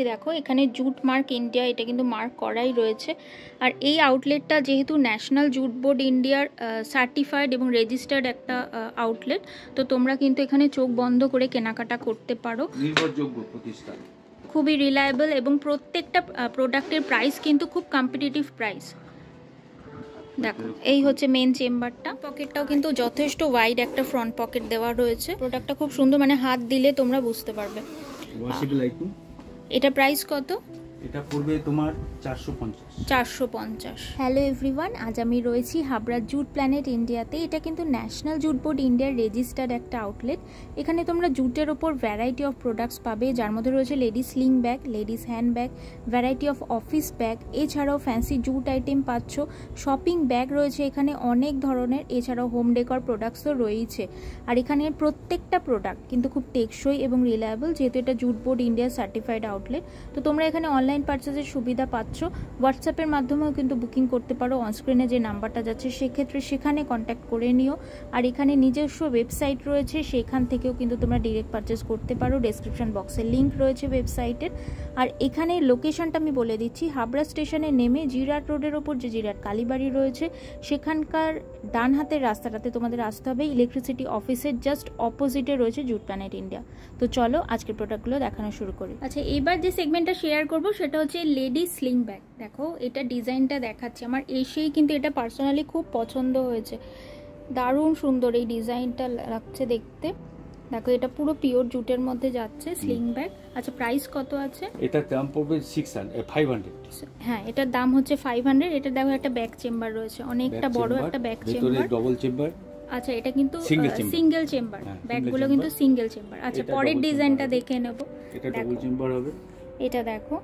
দেখো এখানে jute mark India, এটা কিন্তু মার্ক করাই রয়েছে। আর এই আউটলেটটা যেহেতু ন্যাশনাল জুট বোর্ড ইন্ডিয়ার সার্টিফাইড এবং রেজিস্টার্ড একটা আউটলেট, তো তোমরা কিন্তু এখানে চোখ বন্ধ করে কেনাকাটা করতে পারো। নির্ভরযোগ্য প্রতিষ্ঠান, খুবই রিলায়েবল এবং প্রত্যেকটা প্রোডাক্টের প্রাইস কিন্তু খুব কম্পিটিটিভ প্রাইস। দেখো এই হচ্ছে মেন চেম্বারটা। পকেটটাও কিন্তু যথেষ্ট ওয়াইড একটা ফ্রন্ট পকেট দেওয়া রয়েছে। প্রোডাক্টটা খুব সুন্দর, মানে হাত দিলে তোমরা বুঝতে পারবে। এটা প্রাইস কত? এটা পড়বে তোমার 450। হ্যালো এভরিওয়ান, আজ আমি রয়েছি হাবড়া জুট প্ল্যানেট ইন্ডিয়াতে। এটা কিন্তু ন্যাশনাল জুট বোর্ড ইন্ডিয়ার রেজিস্টার্ড একটা আউটলেট। এখানে তোমরা জুটের ওপর ভ্যারাইটি অফ প্রোডাক্টস পাবে, যার মধ্যে রয়েছে ladies sling bag, ladies hand bag, variety of office bag, এছাড়াও ফ্যান্সি জুট আইটেম পাচ্ছ, শপিং ব্যাগ রয়েছে এখানে অনেক ধরনের, এছাড়াও হোম ডেকর প্রোডাক্টসও রয়েছে। আর এখানে প্রত্যেকটা প্রোডাক্ট কিন্তু খুব টেকসই এবং রিলায়েবল, যেহেতু এটা জুট বোর্ড ইন্ডিয়ার সার্টিফাইড আউটলেট। তো তোমরা এখানে অনলাইন পারচেজের সুবিধা পাচ্ছ, হোয়াটসঅ্যাপের মাধ্যমেও কিন্তু বুকিং করতে পারো। অনস্ক্রিনে যে নাম্বারটা যাচ্ছে সেক্ষেত্রে সেখানে কন্ট্যাক্ট করে নিও। আর এখানে নিজস্ব ওয়েবসাইট রয়েছে, সেখান থেকেও কিন্তু তোমরা ডিরেক্ট পারচেজ করতে পারো। ডেসক্রিপশন বক্সে লিঙ্ক রয়েছে ওয়েবসাইটের। আর এখানে লোকেশনটা আমি বলে দিচ্ছি, হাবড়া স্টেশনে নেমে জিরাট রোডের ওপর যে জিরাট কালীবাড়ি রয়েছে সেখানকার ডান হাতের রাস্তাটাতে তোমাদের আসতে হবে। ইলেকট্রিসিটি অফিসের জাস্ট অপোজিটে রয়েছে জুট প্ল্যানেট ইন্ডিয়া। তো চলো আজকের প্রোডাক্টগুলো দেখানো শুরু করি। আচ্ছা, এবার যে সেগমেন্টটা শেয়ার করবো সেটা হচ্ছে লেডিস স্লিং ব্যাগ। দেখো এটা ডিজাইনটা দেখাচ্ছি, আমার এসেই কিন্তু এটা পার্সোনালি খুব পছন্দ হয়েছে। দারুণ সুন্দর এই ডিজাইনটা লাগছে দেখতে। দেখো এটা পুরো পিওর জুটের মধ্যে যাচ্ছে স্লিং ব্যাগ। আচ্ছা, প্রাইস কত আছে? এটার দাম পড়বে 500। হ্যাঁ, এটার দাম হচ্ছে 500। এটা দেখো একটা ব্যাক চেম্বার রয়েছে, অনেকটা বড় একটা ব্যাক চেম্বার, ডবল চেম্বার। আচ্ছা, এটা কিন্তু সিঙ্গেল চেম্বার, ব্যাগগুলো কিন্তু সিঙ্গেল চেম্বার। আচ্ছা, পরের ডিজাইনটা দেখে নেব। এটা ডাবল চেম্বার হবে। এটা দেখো,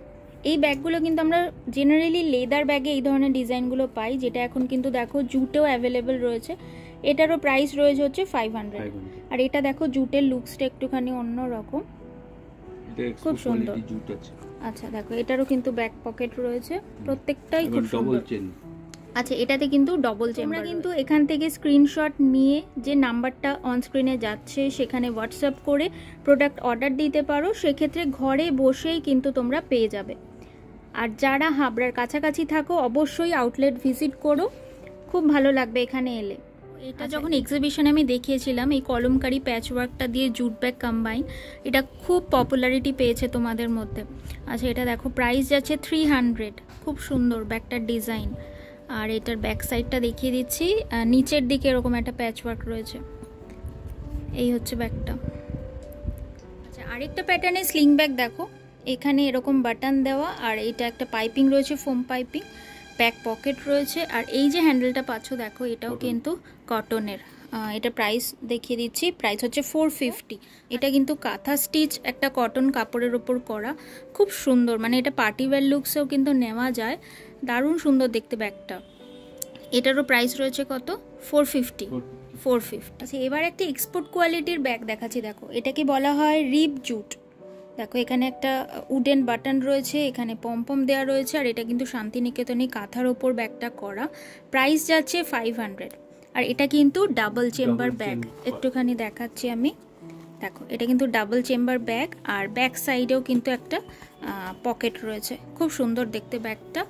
এই ব্যাগগুলো কিন্তু আমরা জেনারেলি লেদার ব্যাগে এই ধরনের ডিজাইনগুলো পাই, যেটা এখন কিন্তু দেখো জুটেও অ্যাভেলেবেল রয়েছে। এটারও প্রাইস রয়েছে হচ্ছে 500। আর এটা দেখো জুটের লুকসটা একটুখানি অন্যরকম, খুব সুন্দর। আচ্ছা দেখো, এটারও কিন্তু ব্যাক পকেট রয়েছে, প্রত্যেকটাই খুব সুন্দর। আচ্ছা, এটাতে কিন্তু ডবল চেম্বার। কিন্তু এখান থেকে স্ক্রিনশট নিয়ে যে নাম্বারটা অন স্ক্রিনে যাচ্ছে সেখানে হোয়াটসঅ্যাপ করে প্রোডাক্ট অর্ডার দিতে পারো, সেক্ষেত্রে ঘরে বসেই কিন্তু তোমরা পেয়ে যাবে। আর যারা হাবড়ার কাছাকাছি থাকো অবশ্যই আউটলেট ভিজিট করো, খুব ভালো লাগবে এখানে এলে। এটা যখন এক্সিবিশনে আমি দেখিয়েছিলাম এই কলমকারি প্যাচওয়ার্কটা দিয়ে জুট ব্যাগ কম্বাইন, এটা খুব পপুলারিটি পেয়েছে তোমাদের মধ্যে। আচ্ছা, এটা দেখো প্রাইস যাচ্ছে 300। খুব সুন্দর ব্যাগটার ডিজাইন। আর এটার ব্যাক সাইডটা দেখিয়ে দিচ্ছি, নিচের দিকে এরকম একটা প্যাচওয়ার্ক রয়েছে। এই হচ্ছে ব্যাগটা। আচ্ছা, আরেকটা প্যাটার্নের স্লিং ব্যাগ দেখো, এখানে এরকম বাটন দেওয়া, আর এটা একটা পাইপিং রয়েছে, ফোম পাইপিং, ব্যাক পকেট রয়েছে। আর এই যে হ্যান্ডেলটা পাচ্ছ দেখো, এটাও কিন্তু কটনের। এটা প্রাইস দেখিয়ে দিচ্ছি, প্রাইস হচ্ছে 450। এটা কিন্তু কাঁথা স্টিচ একটা কটন কাপড়ের ওপর করা, খুব সুন্দর, মানে এটা পার্টি ওয়্যার লুকসেও কিন্তু নেওয়া যায়। দারুণ সুন্দর দেখতে ব্যাগটা। এটারও প্রাইস রয়েছে কত? 450। আচ্ছা, এবার একটা এক্সপোর্ট কোয়ালিটির ব্যাগ দেখাচ্ছি। দেখো এটাকে বলা হয় রিপ জুট। দেখো এখানে একটা উডেন বাটন রয়েছে, এখানে পম দেওয়া রয়েছে। আর এটা কিন্তু শান্তিনিকেতনী কাঁথার ওপর ব্যাগটা করা। প্রাইস যাচ্ছে 500। আর এটা কিন্তু ডাবল চেম্বার ব্যাগ, একটুখানি দেখাচ্ছি আমি। দেখো এটা কিন্তু ডাবল চেম্বার ব্যাগ, আর ব্যাক সাইডেও কিন্তু একটা পকেট রয়েছে, খুব সুন্দর দেখতে ব্যাগটা।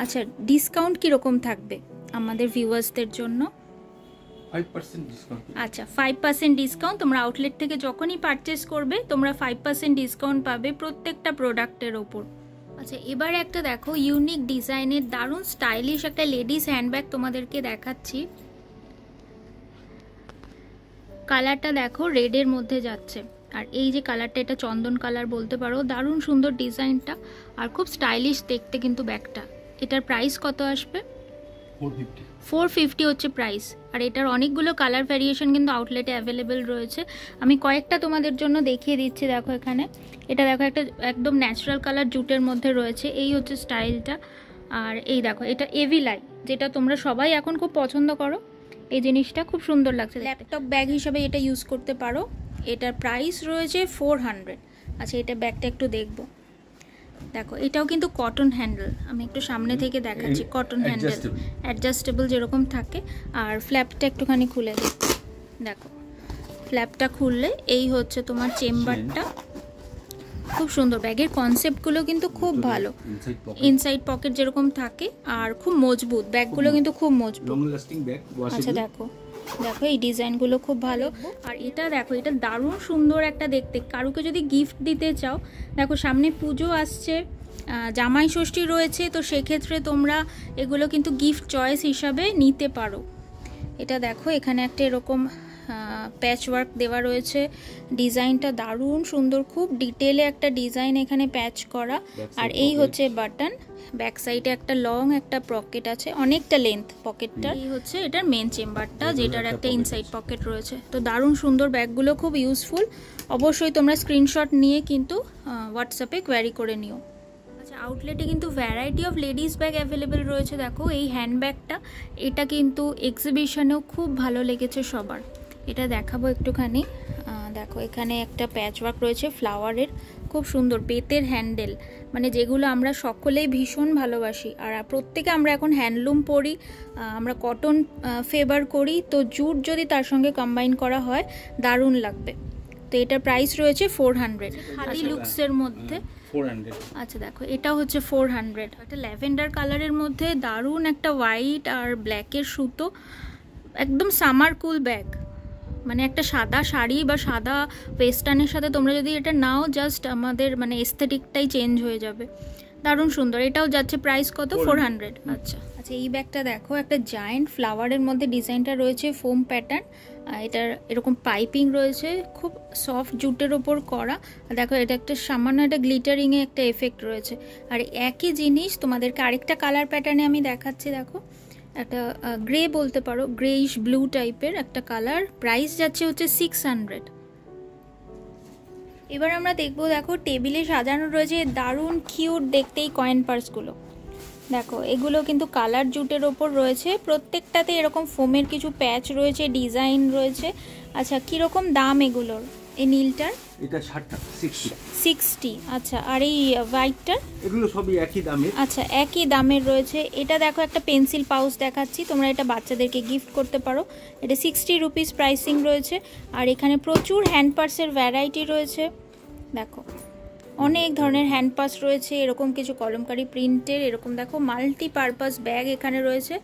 আচ্ছা, ডিসকাউন্ট কীরকম থাকবে আমাদের ভিউয়ার্সদের জন্য? 5% ডিসকাউন্ট। আচ্ছা, 5% ডিসকাউন্ট। তোমরা আউটলেট থেকে যখনই পারচেস করবে তোমরা 5% ডিসকাউন্ট পাবে প্রত্যেকটা প্রোডাক্টের ওপর। আচ্ছা, এবার একটা দেখো ইউনিক ডিজাইনের দারুণ স্টাইলিশ একটা লেডিস হ্যান্ডব্যাগ তোমাদেরকে দেখাচ্ছি। কালারটা দেখো রেডের মধ্যে যাচ্ছে, আর এই যে কালারটা, এটা চন্দন কালার বলতে পারো। দারুণ সুন্দর ডিজাইনটা আর খুব স্টাইলিশ দেখতে কিন্তু ব্যাগটা। এটার প্রাইস কত আসবে? 450 হচ্ছে প্রাইস। আর এটার অনেকগুলো কালার ভ্যারিয়েশন কিন্তু আউটলেটে অ্যাভেলেবেল রয়েছে। আমি কয়েকটা তোমাদের জন্য দেখিয়ে দিচ্ছি। দেখো এখানে এটা দেখো একটা একদম ন্যাচারাল কালার জুটের মধ্যে রয়েছে, এই হচ্ছে স্টাইলটা। আর এই দেখো এটা এভি লাই, যেটা তোমরা সবাই এখন খুব পছন্দ করো। এই জিনিসটা খুব সুন্দর লাগছে, ল্যাপটপ ব্যাগ হিসাবে এটা ইউজ করতে পারো। এটার প্রাইস রয়েছে 400। আচ্ছা, এটা ব্যাগটা একটু দেখবো। দেখো এটাও কিন্তু কটন হ্যান্ডেল, আমি একটু সামনে থেকে দেখাচ্ছি। কটন হ্যান্ডেল, অ্যাডজাস্টেবল যেরকম থাকে। আর ফ্ল্যাপটা একটুখানি খুলে দিই। দেখো ফ্ল্যাপটা খুললে এই হচ্ছে তোমার চেম্বারটা। খুব সুন্দর, ব্যাগের কনসেপ্টগুলো কিন্তু খুব ভালো। ইনসাইড পকেট যেরকম থাকে আর খুব মজবুত, ব্যাগগুলো কিন্তু খুব মজবুত, লং লাস্টিং ব্যাগ। আচ্ছা দেখো দেখো এই ডিজাইনগুলো খুব ভালো। আর এটা দেখো, এটা দারুণ সুন্দর একটা দেখতে, কারুকে যদি গিফট দিতে চাও, দেখো সামনে পুজো আসছে, জামাই ষষ্ঠী রয়েছে, তো সেক্ষেত্রে তোমরা এগুলো কিন্তু গিফট চয়েস হিসাবে নিতে পারো। এটা দেখো এখানে একটা এরকম প্যাচ ওয়ার্ক দেওয়া রয়েছে, ডিজাইনটা দারুণ সুন্দর, খুব ডিটেলে একটা ডিজাইন এখানে প্যাচ করা। আর এই হচ্ছে বাটন, ব্যাক সাইডে একটা লং একটা পকেট আছে, অনেকটা লেন্থ পকেটটা। এই হচ্ছে এটার মেন চেম্বারটা, যেটার একটা ইনসাইড পকেট রয়েছে। তো দারুণ সুন্দর, ব্যাগগুলো খুব ইউজফুল। অবশ্যই তোমরা স্ক্রিনশট নিয়ে কিন্তু হোয়াটসঅ্যাপে কোয়ারি করে নিও। আচ্ছা, আউটলেটে কিন্তু variety of ladies bag available রয়েছে। দেখো এই হ্যান্ডব্যাগটা, এটা কিন্তু এক্সিবিশনেও খুব ভালো লেগেছে সবার। এটা দেখাবো একটুখানি, দেখো এখানে একটা প্যাচ ওয়ার্ক রয়েছে ফ্লাওয়ারের, খুব সুন্দর বেতের হ্যান্ডেল, মানে যেগুলো আমরা সকলেই ভীষণ ভালোবাসি। আর প্রত্যেকে আমরা এখন হ্যান্ডলুম পরি, আমরা কটন ফেভার করি, তো জুট যদি তার সঙ্গে কম্বাইন করা হয় দারুণ লাগবে। তো এটার প্রাইস রয়েছে 400, খাদি লুকসের মধ্যে 400। আচ্ছা দেখো এটা হচ্ছে 400, একটা ল্যাভেন্ডার কালারের মধ্যে দারুণ একটা হোয়াইট আর ব্ল্যাকের সুতো, একদম সামার কুল ব্যাগ। মানে একটা সাদা শাড়ি বা সাদা ওয়েস্টার্নের সাথে তোমরা যদি এটা নাও, জাস্ট আমাদের মানে এস্থেটিকটাই চেঞ্জ হয়ে যাবে। দারুণ সুন্দর, এটাও যাচ্ছে প্রাইস কত? 400। আচ্ছা আচ্ছা, এই ব্যাগটা দেখো, একটা জায়েন্ট ফ্লাওয়ারের মধ্যে ডিজাইনটা রয়েছে, ফোম প্যাটার্ন, এটার এরকম পাইপিং রয়েছে, খুব সফট জুটের ওপর করা। দেখো এটা একটা সামান্য একটা গ্লিটারিংয়ে একটা এফেক্ট রয়েছে। আর একই জিনিস তোমাদেরকে আরেকটা কালার প্যাটার্নে আমি দেখাচ্ছি। দেখো একটা গ্রে বলতে পারো, গ্রেইশ ব্লু টাইপের একটা কালার, প্রাইস যাচ্ছে হচ্ছে 600। এবার আমরা দেখবো, দেখো টেবিলে সাজানো রয়েছে দারুণ কিউট দেখতে এই কয়েন পার্সগুলো। দেখো এগুলো কিন্তু কালার জুটের ওপর রয়েছে, প্রত্যেকটাতে এরকম ফোমের কিছু প্যাচ রয়েছে, ডিজাইন রয়েছে। আচ্ছা কীরকম দাম এগুলোর? এই নীলটার এটা 60 টাকা, 60। আচ্ছা, আর এই হোয়াইটটার? এগুলো সবই একই দামের। আচ্ছা একই দামের রয়েছে। এটা দেখো একটা পেন্সিল পাউচ দেখাচ্ছি, তোমরা এটা বাচ্চাদেরকে গিফট করতে পারো। এটা 60 রুপিস প্রাইসিং রয়েছে। আর এখানে প্রচুর হ্যান্ড পার্সের ভ্যারাইটি রয়েছে। দেখো অনেক ধরনের হ্যান্ড পার্স রয়েছে, এরকম কিছু কলমকারি প্রিন্টের, এরকম দেখো মাল্টি পারপাস ব্যাগ এখানে রয়েছে।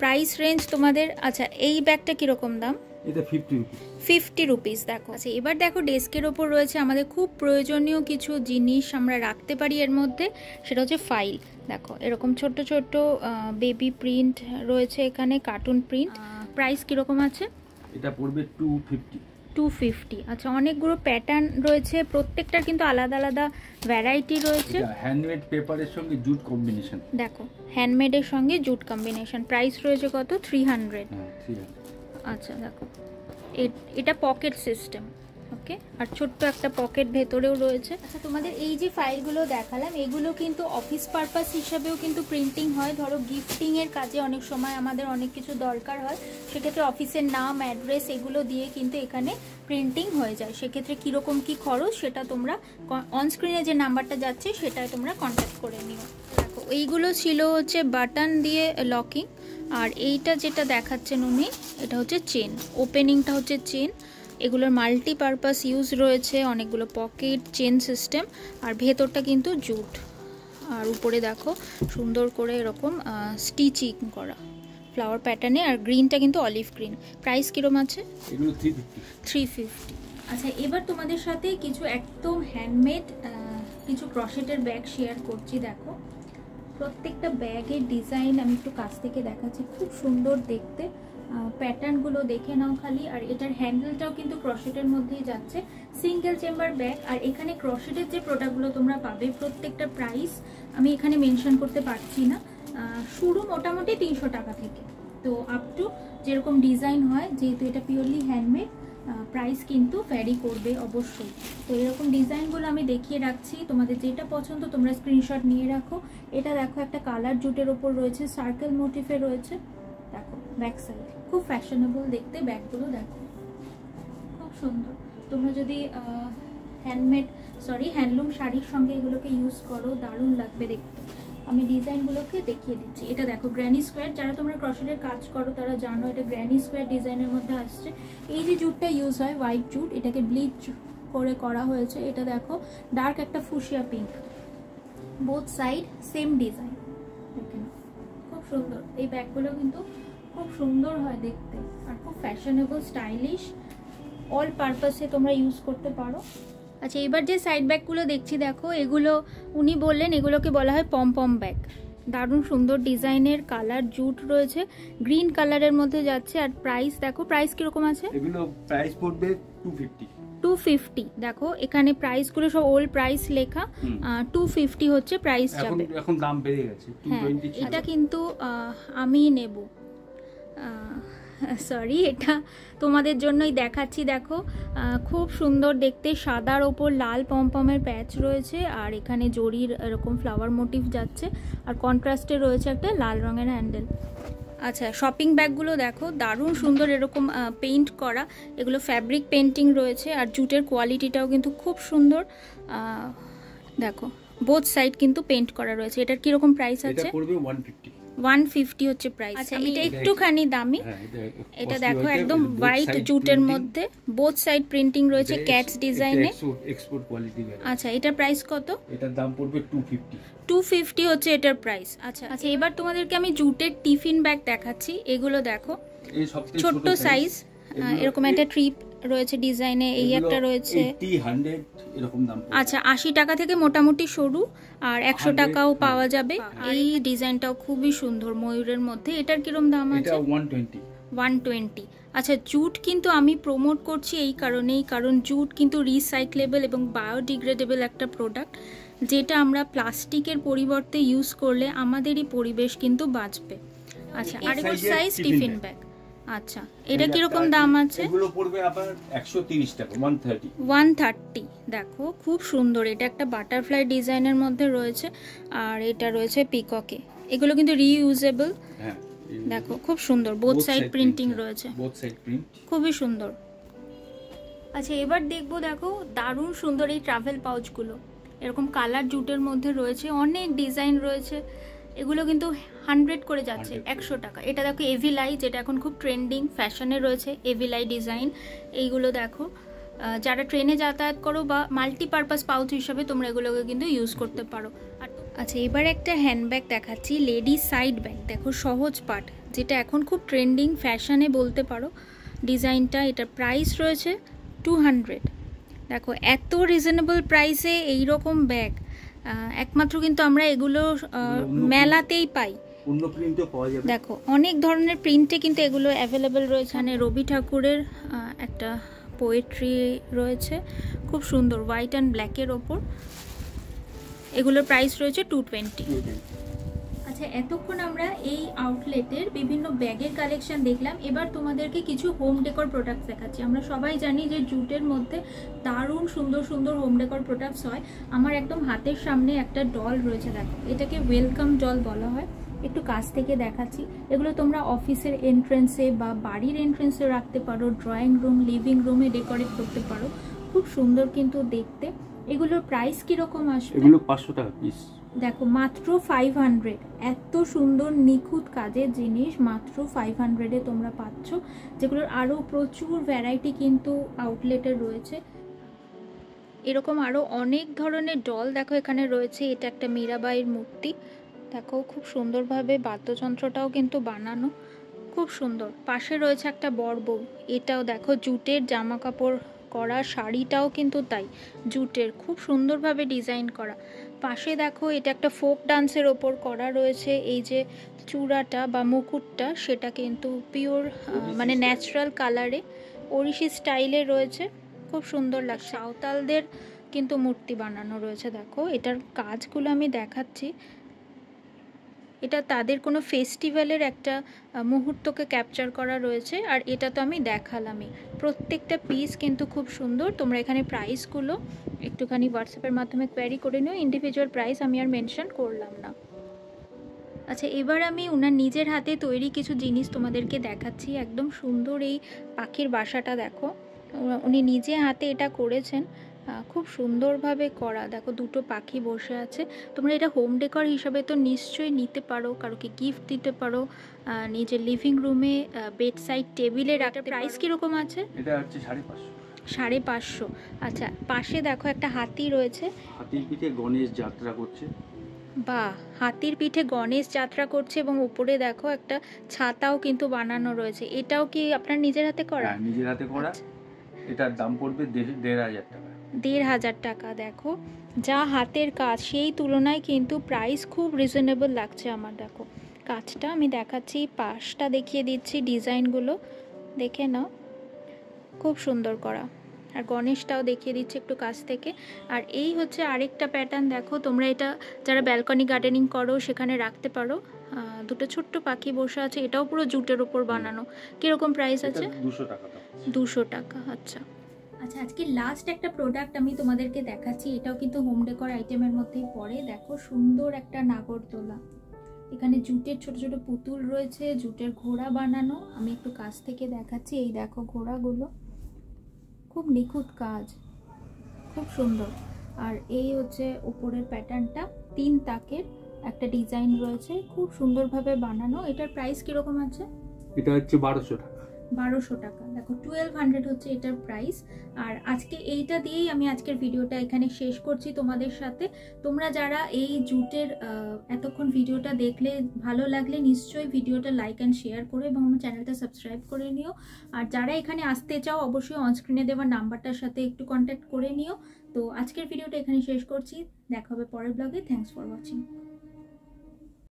প্রাইস রেঞ্জ তোমাদের, আচ্ছা এই ব্যাগটা কীরকম দাম? এটা 50 রুপিস। দেখো আচ্ছা, এবার দেখো ডেস্কের ওপর রয়েছে আমাদের খুব প্রয়োজনীয় কিছু জিনিস আমরা রাখতে পারি এর মধ্যে, সেটা হচ্ছে ফাইল। দেখো এরকম ছোট্ট ছোট্ট বেবি প্রিন্ট রয়েছে এখানে, কার্টুন প্রিন্ট। প্রাইস কীরকম আছে? এটা পড়বে 250। আচ্ছা, অনেকগুলো প্যাটার্ন রয়েছে, প্রত্যেকটার কিন্তু আলাদা আলাদা ভ্যারাইটি রয়েছে। হ্যান্ডমেড পেপারের সঙ্গে জুট কম্বিনেশন। দেখো হ্যান্ডমেডের সঙ্গে জুট কম্বিনেশন, প্রাইস রয়েছে কত? 300। আচ্ছা দেখো এটা পকেট সিস্টেম, ওকে, আর ছোট্ট একটা পকেট ভেতরেও রয়েছে। আচ্ছা তোমাদের এই যে ফাইলগুলো দেখালাম, এগুলো কিন্তু অফিস পারপাস হিসাবেও কিন্তু প্রিন্টিং হয়। ধরো গিফটিংয়ের কাজে অনেক সময় আমাদের অনেক কিছু দরকার হয়, সেক্ষেত্রে অফিসের নাম অ্যাড্রেস এগুলো দিয়ে কিন্তু এখানে প্রিন্টিং হয়ে যায়। সেক্ষেত্রে কীরকম কী খরচ সেটা তোমরা অনস্ক্রিনে যে নাম্বারটা যাচ্ছে সেটায় তোমরা কন্ট্যাক্ট করে নিও। দেখো এইগুলো ছিল হচ্ছে বাটন দিয়ে লকিং, আর এইটা যেটা দেখাচ্ছেন উনি, এটা হচ্ছে চেন, ওপেনিংটা হচ্ছে চেন। এগুলোর মাল্টি পারপাস ইউজ রয়েছে, অনেকগুলো পকেট, চেন সিস্টেম, আর ভেতরটা কিন্তু জুট। আর উপরে দেখো সুন্দর করে এরকম স্টিচিং করা ফ্লাওয়ার প্যাটার্নে, আর গ্রিনটা কিন্তু অলিভ গ্রিন। প্রাইস কিরম আছে? এগুলো 350। আচ্ছা এবার তোমাদের সাথে কিছু একদম হ্যান্ডমেড কিছু ক্রশেটের ব্যাগ শেয়ার করছি। দেখো প্রত্যেকটা ব্যাগের ডিজাইন আমি একটু কাছ থেকে দেখাচ্ছি, খুব সুন্দর দেখতে, প্যাটার্নগুলো দেখে নাও খালি। আর এটার হ্যান্ডেলটাও কিন্তু ক্রশেটের মধ্যেই যাচ্ছে, সিঙ্গেল চেম্বার ব্যাগ। আর এখানে ক্রশেটের যে প্রোডাক্টগুলো তোমরা পাবে, প্রত্যেকটা প্রাইস আমি এখানে মেনশন করতে পারছি না, শুরু মোটামুটি 300 টাকা থেকে, তো আপ টু যেরকম ডিজাইন হয়, যেহেতু এটা পিওরলি হ্যান্ডমেড, প্রাইস কিন্তু ভ্যারি করবে অবশ্যই। তো এরকম ডিজাইনগুলো আমি দেখিয়ে রাখছি, তোমাদের যেটা পছন্দ তোমরা স্ক্রিনশট নিয়ে রাখো। এটা দেখো একটা কালার জুটের ওপর রয়েছে, সার্কেল মোটিফে রয়েছে। দেখো ব্যাক সাইড খুব ফ্যাশনেবল দেখতে ব্যাগগুলো, দেখো খুব সুন্দর। তোমরা যদি হ্যান্ডলুম শাড়ির সঙ্গে এগুলোকে ইউজ করো, দারুণ লাগবে দেখতে। আমি ডিজাইনগুলোকে দেখিয়ে দিচ্ছি। এটা দেখো গ্র্যানি স্কোয়ার, যারা তোমরা ক্রশেটের কাজ করো তারা জানো এটা গ্র্যানি স্কোয়ার ডিজাইনের মধ্যে আসছে। এই যে জুটটা ইউজ হয় হোয়াইট জুট, এটাকে ব্লিচ করে করা হয়েছে। এটা দেখো ডার্ক একটা fuchsia pink, both side same design, খুব সুন্দর। এই ব্যাগগুলো কিন্তু খুব সুন্দর হয় দেখতে আর খুব ফ্যাশনেবল স্টাইলিশ, অল পারপাসে তোমরা ইউজ করতে পারো। আচ্ছা, এবার যে সাইড ব্যাগগুলো দেখছি দেখো, এগুলো উনি বললেন এগুলোকে বলা হয় পম পম ব্যাগ। দারুণ সুন্দর ডিজাইনের, কালার জুট রয়েছে, গ্রিন কালারের মধ্যে যাচ্ছে। আর প্রাইস দেখো, প্রাইস কিরকম আছে? এগুলো প্রাইস পড়বে 250। 250। দেখো এখানে প্রাইসগুলো সব ওল্ড প্রাইস লেখা, 250 হচ্ছে প্রাইস যাবে। এখন দাম বেড়ে গেছে 220। এটা কিন্তু আমি নেব, সরি, এটা তোমাদের জন্যই দেখাচ্ছি। দেখো খুব সুন্দর দেখতে, সাদার ওপর লাল পমপমের প্যাচ রয়েছে আর এখানে জরির এরকম ফ্লাওয়ার মোটিভ যাচ্ছে আর কন্ট্রাস্টে রয়েছে একটা লাল রঙের হ্যান্ডেল। আচ্ছা, শপিং ব্যাগগুলো দেখো দারুণ সুন্দর, এরকম পেইন্ট করা, এগুলো ফ্যাব্রিক পেন্টিং রয়েছে আর জুটের কোয়ালিটিটাও কিন্তু খুব সুন্দর। দেখো বোথ সাইড কিন্তু পেইন্ট করা রয়েছে। এটার কিরকম প্রাইস আছে? এটা পড়বে 150। 150 হচ্ছে প্রাইস। আচ্ছা, এটা একটুখানি দামি। এটা দেখো একদম হোয়াইট জুটের মধ্যে, বোথ সাইড প্রিন্টিং রয়েছে ক্যাটস ডিজাইনে, এক্সপোর্ট কোয়ালিটি। আচ্ছা, এটার প্রাইস কত? এটার দাম পড়বে 250। 250 হচ্ছে এটার প্রাইস। আচ্ছা আচ্ছা, এবার তোমাদেরকে আমি জুটের টিফিন ব্যাগ দেখাচ্ছি। এগুলো দেখো ছোট্ট সাইজ, এরকম একটা ট্রিপ রয়েছে ডিজাইনে, এই একটা রয়েছে 80-100 এরকম দাম। আচ্ছা, 80 টাকা থেকে মোটামুটি সরু আর 100 টাকাও পাওয়া যাবে। এই ডিজাইনটাও খুবই সুন্দর ময়ূরের মধ্যে। এটার কিরকম দাম আছে? এটা 120। 120। আচ্ছা, জুট কিন্তু আমি প্রমোট করছি এই কারণেই, কারণ জুট কিন্তু রিসাইক্লেবল এবং বায়োডিগ্রেডেবল একটা প্রোডাক্ট, যেটা আমরা প্লাস্টিকের পরিবর্তে ইউজ করলে আমাদেরই পরিবেশ কিন্তু বাঁচবে। আচ্ছা, আরেকটা সাইজ টিফিন ব্যাগ। আচ্ছা, এটা কিরকম দাম আছে? এগুলো পড়বে আবার 130 টাকা, 130। 130। দেখো খুব সুন্দর, এটা একটা বাটারফ্লাই ডিজাইনের মধ্যে রয়েছে আর এটা রয়েছে পিককে। এগুলো কিন্তু রিইউজেবল। হ্যাঁ, দেখো খুব সুন্দর, বোথ সাইড প্রিন্টিং রয়েছে, বোথ সাইড প্রিন্ট, খুবই সুন্দর। আচ্ছা, এবার দেখবো, দেখো দারুণ সুন্দর এই ট্রাভেল পাউচগুলো, এরকম কালার জুটের মধ্যে রয়েছে, অনেক ডিজাইন রয়েছে। এগুলো কিন্তু 100 করে যাচ্ছে, 100 টাকা। এটা দেখো এভিলাই, যেটা এখন খুব ট্রেন্ডিং ফ্যাশনে রয়েছে, এভিলাই ডিজাইন। এইগুলো দেখো, যারা ট্রেনে যাতায়াত করো বা মাল্টিপারপাস পাউচ হিসাবে তোমরা এগুলোকে কিন্তু ইউজ করতে পারো। আচ্ছা, এবার একটা হ্যান্ডব্যাগ দেখাচ্ছি, লেডি সাইড ব্যাগ। দেখো সহজ পাট, যেটা এখন খুব ট্রেন্ডিং ফ্যাশনে বলতে পারো ডিজাইনটা। এটার প্রাইস রয়েছে 200। দেখো এত রিজনেবল প্রাইসে এইরকম ব্যাগ একমাত্র কিন্তু আমরা এগুলো মেলাতেই পাই। অন্য প্রিন্টও পাওয়া যাবে। দেখো অনেক ধরনের প্রিন্টে কিন্তু এগুলো অ্যাভেলেবেল রয়েছে। এখানে রবি ঠাকুরের একটা পোয়েট্রি রয়েছে, খুব সুন্দর, হোয়াইট অ্যান্ড ব্ল্যাকের ওপর। এগুলোর প্রাইস রয়েছে 220। আচ্ছা, এতক্ষণ আমরা এই আউটলেটের বিভিন্ন ব্যাগের কালেকশন দেখলাম। এবার তোমাদেরকে কিছু হোম ডেকোর প্রোডাক্টস দেখাচ্ছি। আমরা সবাই জানি যে জুটের মধ্যে দারুণ সুন্দর সুন্দর হোম ডেকোর প্রোডাক্টস হয়। আমার একদম হাতের সামনে একটা ডল রয়েছে, দেখো এটাকে ওয়েলকাম ডল বলা হয়। একটু কাছ থেকে দেখাচ্ছি। এগুলো তোমরা অফিসের এন্ট্রেন্সে বা বাড়ির এন্ট্রেন্সে রাখতে পারো, ড্রয়িং রুম, লিভিং রুমে ডেকোরেট করতে পারো, খুব সুন্দর কিন্তু দেখতে। এগুলোর প্রাইস কিরকম আসবে? এগুলো 500 টাকা পিস। দেখো মাত্র 500। এত সুন্দর নিখুঁত কাজের জিনিস মাত্র 500-এ তোমরা পাচ্ছ, যেগুলোর আরও প্রচুর ভ্যারাইটি কিন্তু আউটলেটে রয়েছে। এরকম আরও অনেক ধরনের ডল দেখো এখানে রয়েছে। এটা একটা মীরাবাইয়ের মূর্তি, দেখো খুব সুন্দরভাবে বাদ্যযন্ত্রটাও কিন্তু বানানো, খুব সুন্দর। পাশে রয়েছে একটা বর বউ, এটাও দেখো জুটের জামা কাপড় করা, শাড়িটাও কিন্তু তাই জুটের, খুব সুন্দরভাবে ডিজাইন করা। পাশে দেখো এটা একটা ফোক ডান্সের ওপর করা রয়েছে। এই যে চূড়াটা বা মুকুটটা, সেটা কিন্তু পিওর মানে ন্যাচারাল কালারে ওড়িশি স্টাইলে রয়েছে, খুব সুন্দর লাগছে। সাঁওতালদের কিন্তু মূর্তি বানানো রয়েছে। দেখো এটার কাজগুলো আমি দেখাচ্ছি, এটা তাদের কোনো ফেস্টিভ্যালের একটা মুহূর্তকে ক্যাপচার করা রয়েছে। আর এটা তো আমি দেখালামই, প্রত্যেকটা পিস কিন্তু খুব সুন্দর। তোমরা এখানে প্রাইসগুলো একটুখানি হোয়াটসঅ্যাপের মাধ্যমে কোয়ারি করে নিও, ইন্ডিভিজুয়াল প্রাইস আমি আর মেনশন করলাম না। আচ্ছা, এবার আমি ওনার নিজের হাতে তৈরি কিছু জিনিস তোমাদেরকে দেখাচ্ছি। একদম সুন্দর এই পাখির বাসাটা দেখো, উনি নিজে হাতে এটা করেছেন, খুব সুন্দরভাবে করা। দেখো দুটো পাখি বসে আছে। তোমরা এটা হোম ডেকর হিসাবে তো নিশ্চয়ই নিতে পারো, কারোকে গিফট দিতে পারো, নিজের লিভিং রুমে বেড সাইড টেবিলে রাখতে। প্রাইস কিরকম আছে? এটা হচ্ছে 550। 550। আচ্ছা, পাশে দেখো একটা হাতি রয়েছে। হাতির পিঠে গণেশ যাত্রা করছে। বাহ, হাতির পিঠে গণেশ যাত্রা করছে এবং উপরে দেখো একটা ছাতাও কিন্তু বানানো রয়েছে। এটাও কি আপনার নিজের হাতে করা? হ্যাঁ, নিজের হাতে করা। এটার দাম পড়বে 1,500 টাকা। 1,500 টাকা। দেখো যা হাতের কাজ সেই তুলনায় কিন্তু প্রাইস খুব রিজনেবল লাগছে আমার। দেখো কাজটা আমি দেখাচ্ছি, পাশটা দেখিয়ে দিচ্ছি, ডিজাইনগুলো দেখে নাও, খুব সুন্দর করা। আর গণেশটাও দেখিয়ে দিচ্ছি একটু কাছ থেকে। আর এই হচ্ছে আরেকটা প্যাটার্ন, দেখো তোমরা এটা যারা ব্যালকনি গার্ডেনিং করো সেখানে রাখতে পারো। দুটো ছোট্ট পাখি বসে আছে, এটাও পুরো জুটের উপর বানানো। কিরকম প্রাইস আছে? 200 টাকা। 200 টাকা। আচ্ছা আচ্ছা, আজকে লাস্ট একটা প্রোডাক্ট আমি তোমাদেরকে দেখাচ্ছি। এটাও কিন্তু হোম ডেকোর আইটেমের মধ্যেই পড়ে। দেখো সুন্দর একটা নাগরদোলা, এখানে জুটের ছোট ছোট পুতুল রয়েছে, জুটের ঘোড়া বানানো। আমি একটু কাছ থেকে দেখাচ্ছি, এই দেখো ঘোড়াগুলো, খুব নিখুঁত কাজ, খুব সুন্দর। আর এই হচ্ছে উপরের প্যাটার্নটা, 3 তাকের একটা ডিজাইন রয়েছে, খুব সুন্দরভাবে বানানো। এটার প্রাইস কিরকম আছে? এটা হচ্ছে 1200 টাকা। 1200 টাকা। দেখো 1200 হচ্ছে এটার প্রাইস। আর আজকে এইটা দিয়েই আমি আজকের ভিডিওটা এখানে শেষ করছি তোমাদের সাথে। তোমরা যারা এই জুটের এতক্ষণ ভিডিওটা দেখলে, ভালো লাগলে নিশ্চয়ই ভিডিওটা লাইক অ্যান্ড শেয়ার করে এবং আমার চ্যানেলটা সাবস্ক্রাইব করে নিও। আর যারা এখানে আসতে চাও অবশ্যই অনস্ক্রিনে দেওয়া নাম্বারটার সাথে একটু কন্ট্যাক্ট করে নিও। তো আজকের ভিডিওটা এখানে শেষ করছি, দেখা হবে পরের ব্লগে। Thanks for watching.